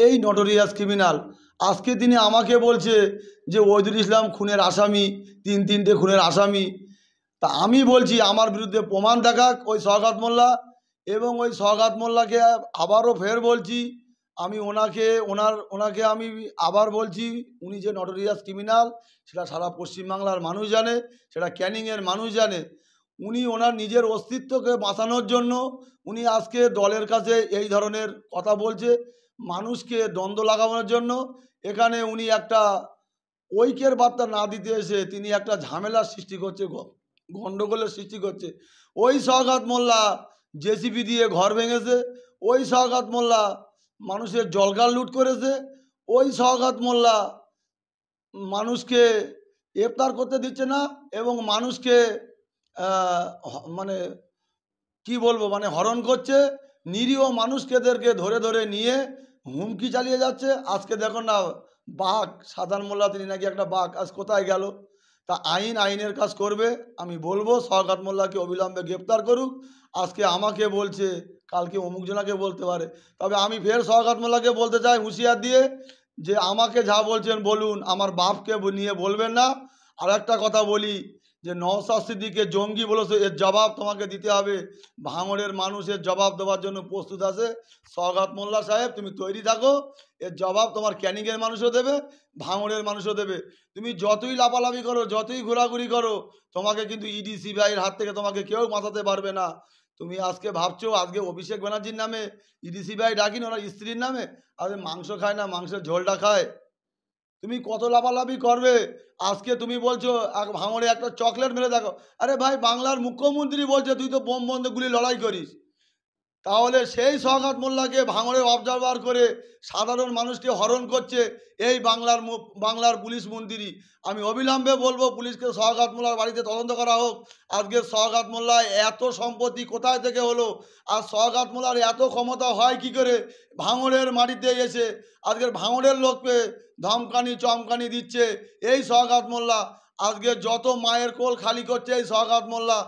এই notorious criminal আজকে তিনি আমাকে বলছে যে ওহিদুল ইসলাম খুনের আসামি, তিনটে খুনের আসামি। তা আমি বলছি আমার বিরুদ্ধে প্রমাণ দেখাক ওই সওগাত মোল্লা, এবং ওই সওগাত মোল্লাকে আবারও ফের বলছি আমি ওনাকে আমি আবার বলছি, উনি যে নটোরিয়াস ক্রিমিনাল সেটা সারা পশ্চিমবাংলার মানুষ জানে, সেটা ক্যানিংয়ের মানুষ জানে। উনি ওনার নিজের অস্তিত্বকে বাঁচানোর জন্য উনি আজকে দলের কাছে এই ধরনের কথা বলছে, মানুষকে দ্বন্দ্ব লাগানোর জন্য। এখানে উনি একটা ঐক্যের বার্তা না দিতে এসে তিনি একটা ঝামেলার সৃষ্টি করছে, গণ্ডগোলের সৃষ্টি করছে। ওই সওগাত মোল্লা জেসিবি দিয়ে ঘর ভেঙেছে, ওই সওগাত মোল্লা মানুষের জলগাল লুট করেছে, ওই সওগাত মোল্লা মানুষকে ইফতার করতে দিচ্ছে না, এবং মানুষকে মানে কি বলবো, মানে হরণ করছে। নিরীহ মানুষকেদেরকে ধরে ধরে নিয়ে হুমকি চালিয়ে যাচ্ছে। আজকে দেখো না, বাঘ সাধারণ মোল্লা তিনি নাকি একটা বাঘ, আজ কোথায় গেল? তা আইনের কাজ করবে। আমি বলবো সওগাত মোল্লাকে অবিলম্বে গ্রেপ্তার করুক। আজকে আমাকে বলছে, কালকে অমুক জনাকে বলতে পারে। তবে আমি ফের সওগাত মোল্লাকে বলতে চাই হুঁশিয়ার দিয়ে যে আমাকে যা বলছেন বলুন, আমার বাপকে নিয়ে বলবেন না। আর একটা কথা বলি যে নওশাদ সিদ্দিকীকে জঙ্গি বলেছে, এর জবাব তোমাকে দিতে হবে। ভাঙড়ের মানুষের জবাব দেওয়ার জন্য প্রস্তুত আছে। সওগাত মোল্লা সাহেব তুমি তৈরি থাকো, এর জবাব তোমার ক্যানিংয়ের মানুষও দেবে, ভাঙড়ের মানুষও দেবে। তুমি যতই লাফালাফি করো, যতই ঘোরাঘুরি করো, তোমাকে কিন্তু ইডি সিবিআইয়ের হাত থেকে তোমাকে কেউ বাঁচাতে পারবে না। তুমি আজকে ভাবছো আজকে অভিষেক ব্যানার্জির নামে ইডি সিবিআই ডাকিনি, ওনার স্ত্রীর নামে। আরে মাংস খায় না, মাংসের ঝোলটা খায়। তুমি কত লাফালাফি করবে? আজকে তুমি বলছো ভাঙড়ে একটা চকলেট মেরে দেখো। আরে ভাই, বাংলার মুখ্যমন্ত্রী বলছে তুই তো বোম বন্দুকগুলি লড়াই করিস। তাহলে সেই সওগাত মোল্লাকে ভাঙড়ে অবজারভার করে সাধারণ মানুষকে হরণ করছে এই বাংলার পুলিশ মন্ত্রী। আমি অবিলম্বে বলবো পুলিশকে সওগাত মোল্লার বাড়িতে তদন্ত করা হোক। আজকে সওগাত মোল্লা এত সম্পত্তি কোথায় থেকে হলো? আর সওগাত মোল্লার এত ক্ষমতা হয় কি করে ভাঙড়ের মাটিতে এসে আজকের ভাঙড়ের লোককে ধমকানি চমকানি দিচ্ছে এই সওগাত মোল্লা। আজকে যত মায়ের কোল খালি করছে এই সওগাত মোল্লা।